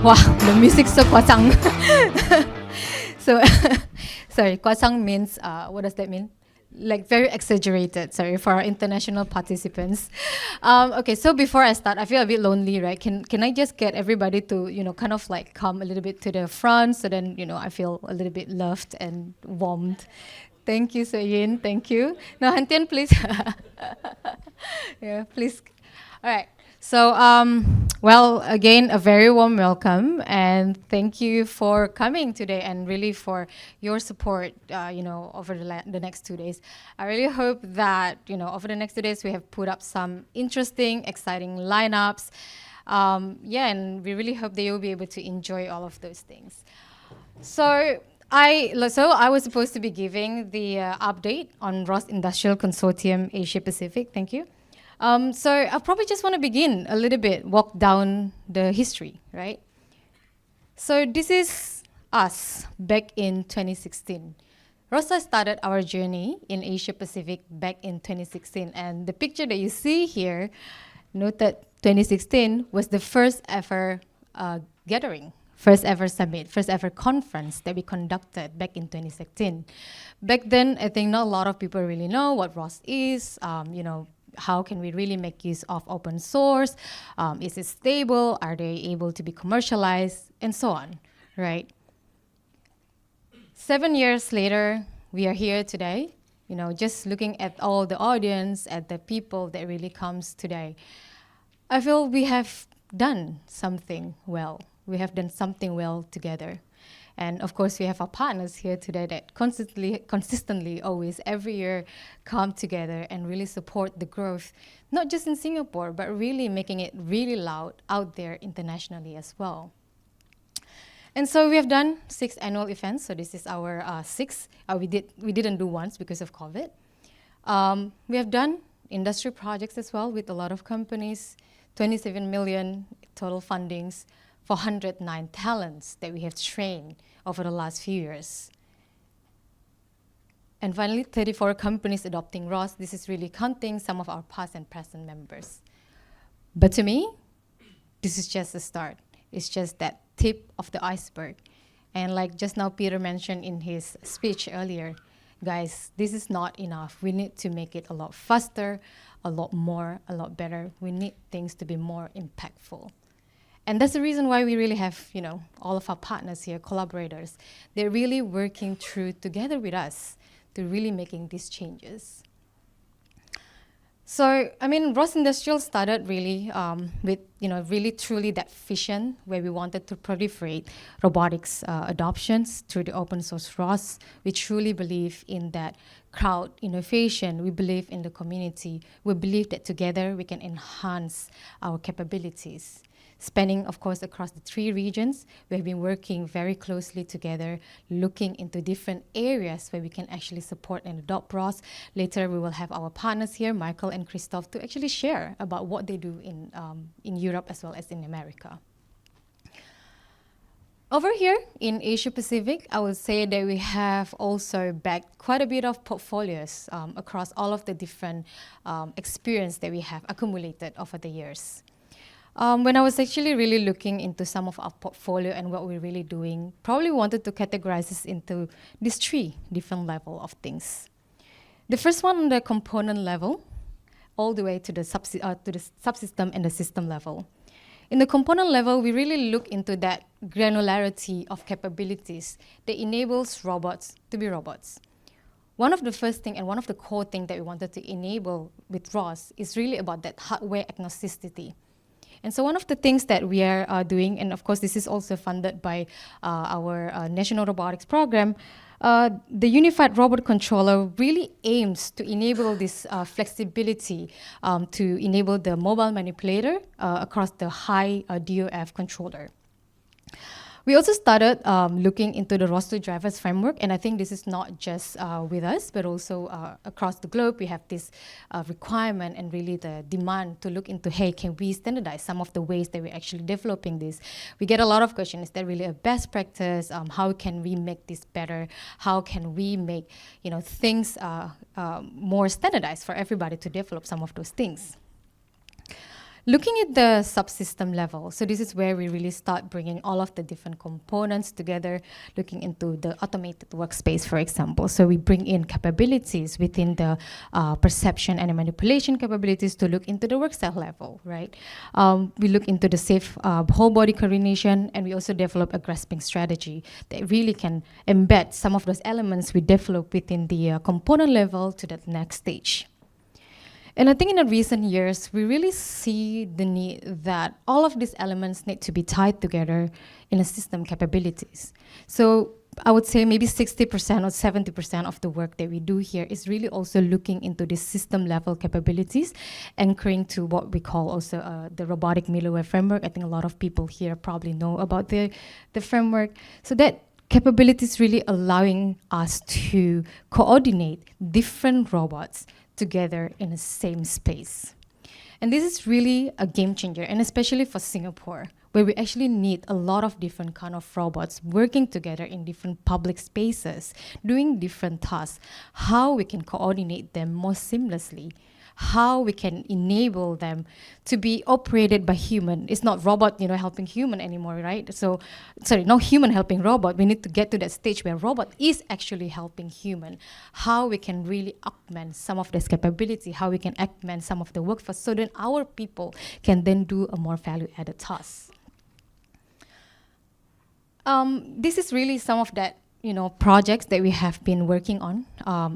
Wow, the music's so kwasang. So, sorry, kwasang means, what does that mean? Like very exaggerated, sorry, for our international participants. Okay, so before I start, I feel a bit lonely, right? Can I just get everybody to, kind of like come a little bit to the front so then, I feel a little bit loved and warmed. Thank you, Soyin, thank you. Now, Hantian, please. Yeah, please. All right. So, well, again, a very warm welcome, and thank you for coming today, and really for your support, over the next 2 days. I really hope that, over the next 2 days, we have put up some interesting, exciting lineups. And we really hope that you'll be able to enjoy all of those things. So I was supposed to be giving the update on ROS-Industrial Consortium Asia Pacific. Thank you. So I probably just want to begin a little bit, walk down the history, right? So this is us back in 2016. ROS-I started our journey in Asia Pacific back in 2016, and the picture that you see here, note that 2016 was the first ever gathering, first ever summit, first ever conference that we conducted back in 2016. Back then, I think not a lot of people really know what ROS is, how can we really make use of open source? Is it stable? Are they able to be commercialized? And so on, right? 7 years later, we are here today, just looking at all the audience, at the people that really comes today. I feel we have done something well. We have done something well together. And of course, we have our partners here today that consistently, always, every year, come together and really support the growth, not just in Singapore, but really making it really loud out there internationally as well. And so we have done 6 annual events. So this is our 6th. We didn't do once because of COVID. We have done industry projects as well with a lot of companies, 27 million total fundings, 409 talents that we have trained over the last few years. And finally, 34 companies adopting ROS. This is really counting some of our past and present members. But to me, this is just the start. It's just that tip of the iceberg. And like just now Peter mentioned in his speech earlier, guys, this is not enough. We need to make it a lot faster, a lot more, a lot better. We need things to be more impactful. And that's the reason why we really have, all of our partners here, collaborators. They're really working through together with us to really making these changes. So, ROS-Industrial started really with, really truly that vision where we wanted to proliferate robotics adoptions through the open source ROS. We truly believe in that crowd innovation. We believe in the community. We believe that together we can enhance our capabilities. Spanning, of course, across the 3 regions, we have been working very closely together, looking into different areas where we can actually support and adopt ROS. Later, we will have our partners here, Michael and Christoph, to actually share about what they do in Europe as well as in America. Over here in Asia Pacific, I would say that we have also backed quite a bit of portfolios across all of the different experience that we have accumulated over the years. When I was actually really looking into some of our portfolio and what we're really doing, probably wanted to categorize this into these 3 different levels of things. The first one on the component level, all the way to the subsystem and the system level. In the component level, we really look into that granularity of capabilities that enables robots to be robots. One of the first thing and one of the core things that we wanted to enable with ROS is really about that hardware agnosticity. And so one of the things that we are doing, and of course this is also funded by our National Robotics Program, the Unified Robot Controller really aims to enable this flexibility to enable the mobile manipulator across the high DOF controller. We also started looking into the roster drivers framework, and I think this is not just with us, but also across the globe. We have this requirement and really the demand to look into, hey, can we standardize some of the ways that we're actually developing this? We get a lot of questions, is that really a best practice? How can we make this better? How can we make things more standardized for everybody to develop some of those things? Looking at the subsystem level, so this is where we really start bringing all of the different components together, looking into the automated workspace, for example. So we bring in capabilities within the perception and manipulation capabilities to look into the work cell level, right? We look into the safe whole body coordination, and we also develop a grasping strategy that really can embed some of those elements we develop within the component level to that next stage. And I think in the recent years, we really see the need that all of these elements need to be tied together in a system capabilities. So I would say maybe 60% or 70% of the work that we do here is really also looking into the system level capabilities, anchoring to what we call also the robotic middleware framework. I think a lot of people here probably know about the framework. So that capabilities really allowing us to coordinate different robots together in the same space. And this is really a game changer, and especially for Singapore, where we actually need a lot of different kind of robots working together in different public spaces, doing different tasks, how we can coordinate them more seamlessly, how we can enable them to be operated by human. It's not robot, helping human anymore, right? So, sorry, not human helping robot. We need to get to that stage where robot is actually helping human. How we can really augment some of this capability, how we can augment some of the workforce, so that our people can then do a more value-added task. This is really some of that projects that we have been working on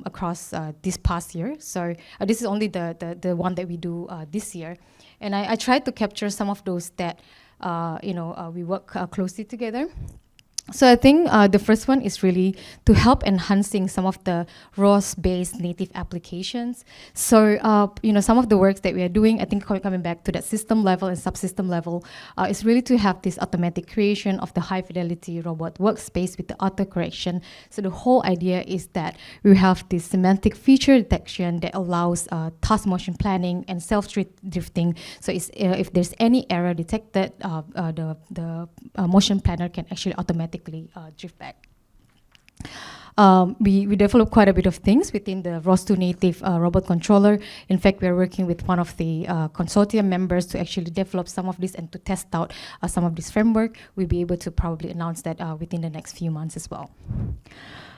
across this past year. So this is only the one that we do this year. And I tried to capture some of those that, we work closely together. So I think the first one is really to help enhancing some of the ROS-based native applications. So, some of the works that we are doing, I think coming back to that system level and subsystem level, is really to have this automatic creation of the high-fidelity robot workspace with the auto-correction. So the whole idea is that we have this semantic feature detection that allows task motion planning and self-drifting. So if there's any error detected, the motion planner can actually automatically drift back. We developed quite a bit of things within the ROS2 native robot controller. In fact, we're working with one of the consortium members to actually develop some of this and to test out some of this framework. We'll be able to probably announce that within the next few months as well.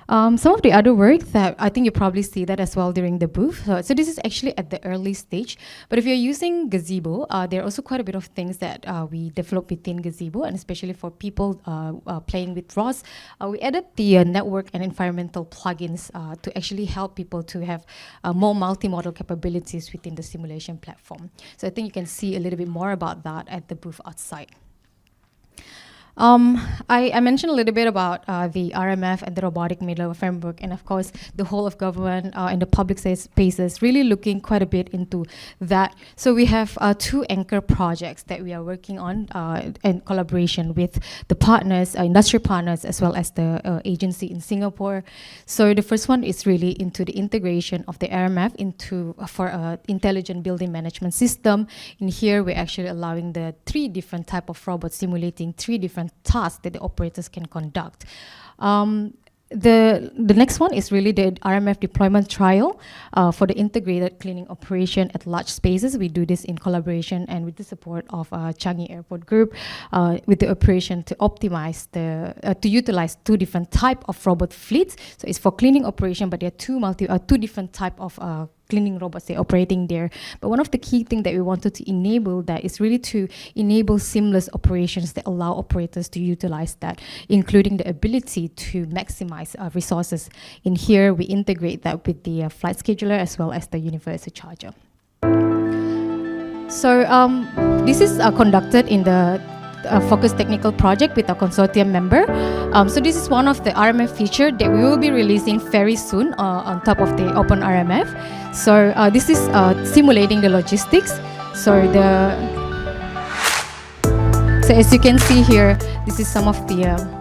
Some of the other work that I think you probably see that as well during the booth. So this is actually at the early stage. But if you're using Gazebo, there are also quite a bit of things that we developed within Gazebo, and especially for people playing with ROS. We added the network and environmental plugins to actually help people to have more multimodal capabilities within the simulation platform. So I think you can see a little bit more about that at the booth outside. I mentioned a little bit about the RMF and the robotic middleware framework, and of course the whole of government and the public spaces really looking quite a bit into that. So we have 2 anchor projects that we are working on in collaboration with the partners, industry partners, as well as the agency in Singapore. So the first one is really into the integration of the RMF for intelligent building management system. In here, we're actually allowing the 3 different type of robots simulating 3 different tasks that the operators can conduct. The next one is really the RMF deployment trial for the integrated cleaning operation at large spaces. We do this in collaboration and with the support of Changi Airport Group with the operation to optimize to utilize 2 different type of robot fleets. So it's for cleaning operation, but there are 2 different type of cleaning robots they're operating there. But one of the key things that we wanted to enable that is really to enable seamless operations that allow operators to utilize that, including the ability to maximize resources. In here, we integrate that with the flight scheduler as well as the universal charger. So this is conducted in the focus technical project with a consortium member. So this is one of the RMF feature that we will be releasing very soon on top of the Open RMF. So this is simulating the logistics. So as you can see here, this is some of the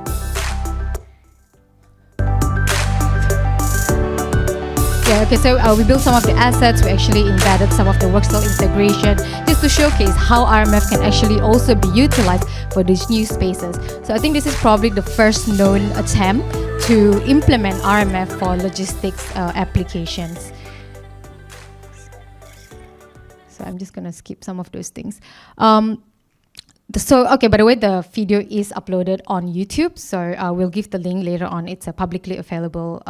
so we built some of the assets. We actually embedded some of the workcell integration just to showcase how RMF can actually also be utilized for these new spaces. So I think this is probably the first known attempt to implement RMF for logistics applications. So I'm just going to skip some of those things. So, okay, by the way, the video is uploaded on YouTube, so we'll give the link later on. It's a publicly available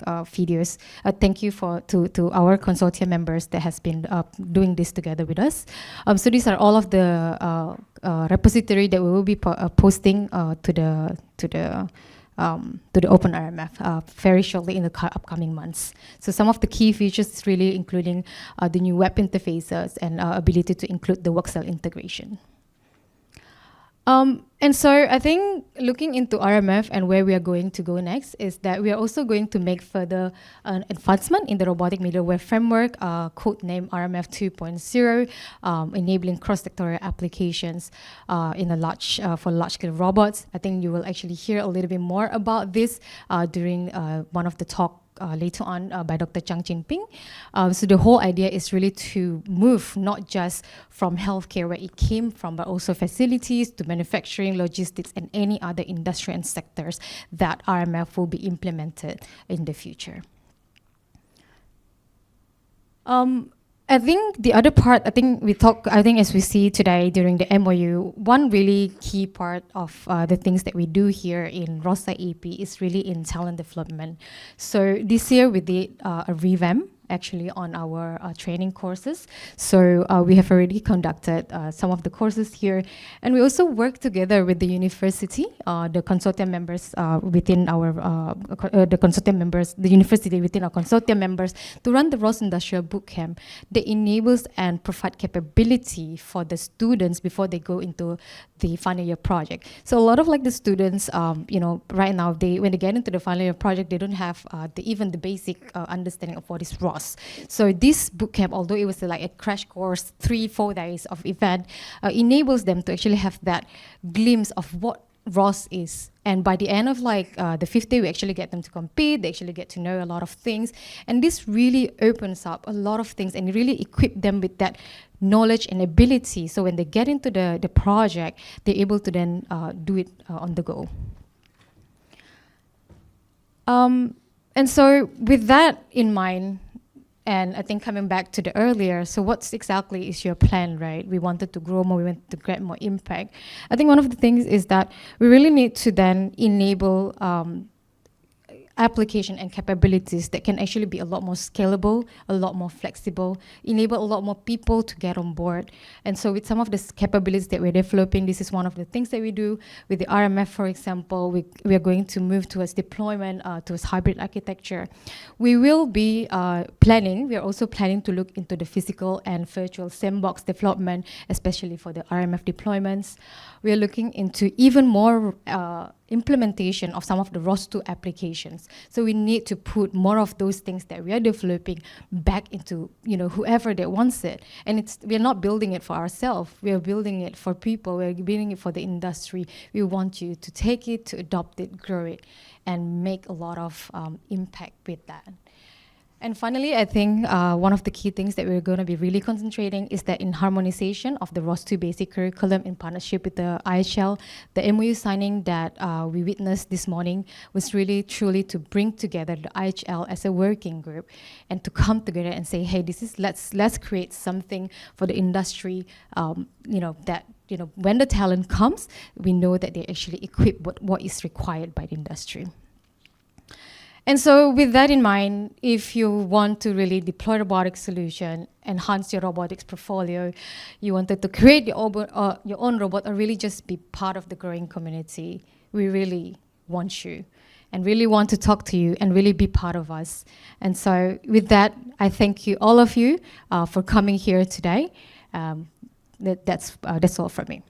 videos. Thank you to our consortium members that has been doing this together with us. So these are all of the repository that we will be posting to the Open RMF very shortly in the upcoming months. So some of the key features is really including the new web interfaces and ability to include the work cell integration. And so I think looking into RMF and where we are going to go next is that we are also going to make further advancement in the robotic middleware framework, codenamed RMF 2.0, enabling cross-sectorial applications for large-scale robots. I think you will actually hear a little bit more about this during one of the talks later on by Dr. Chang Jinping. So the whole idea is really to move not just from healthcare where it came from, but also facilities to manufacturing, logistics, and any other industry and sectors that RMF will be implemented in the future. I think the other part, I think as we see today during the MOU, one really key part of the things that we do here in ROS-I AP is really in talent development. So this year we did a revamp actually on our training courses. So we have already conducted some of the courses here, and we also work together with the university, the consortium members within our the university within our consortium members to run the ROS-Industrial bootcamp that enables and provide capability for the students before they go into the final year project. So a lot of the students, right now when they get into the final year project, they don't have even the basic understanding of what is ROS. So this bootcamp, although it was like a crash course, 3-4 days of event, enables them to actually have that glimpse of what ROS is. And by the end of the 5th day, we actually get them to compete. They actually get to know a lot of things. And this really opens up a lot of things and really equip them with that knowledge and ability. So when they get into the project, they're able to then do it on the go. And so with that in mind, and I think coming back to the earlier, so what's exactly is your plan, right? We wanted to grow more, we wanted to get more impact. I think one of the things is that we really need to then enable application and capabilities that can actually be a lot more scalable, a lot more flexible, enable a lot more people to get on board. And so with some of the capabilities that we're developing, this is one of the things that we do. With the RMF, for example, we are going to move towards deployment, towards hybrid architecture. We will be we are also planning to look into the physical and virtual sandbox development, especially for the RMF deployments. We are looking into even more implementation of some of the ROS2 applications. So we need to put more of those things that we are developing back into whoever that wants it. And we're not building it for ourselves. We are building it for people. We're building it for the industry. We want you to take it, to adopt it, grow it, and make a lot of impact with that. And finally, I think one of the key things that we're going to be really concentrating is that in harmonization of the ROS2 basic curriculum in partnership with the IHL. The MOU signing that we witnessed this morning was really truly to bring together the IHL as a working group and to come together and say, hey, let's create something for the industry, that when the talent comes, we know that they actually equip what is required by the industry. And so with that in mind, if you want to really deploy robotic solution, enhance your robotics portfolio, you wanted to create your own robot or really just be part of the growing community, we really want you and really want to talk to you and really be part of us. And so with that, I thank you, all of you, for coming here today. That's all from me.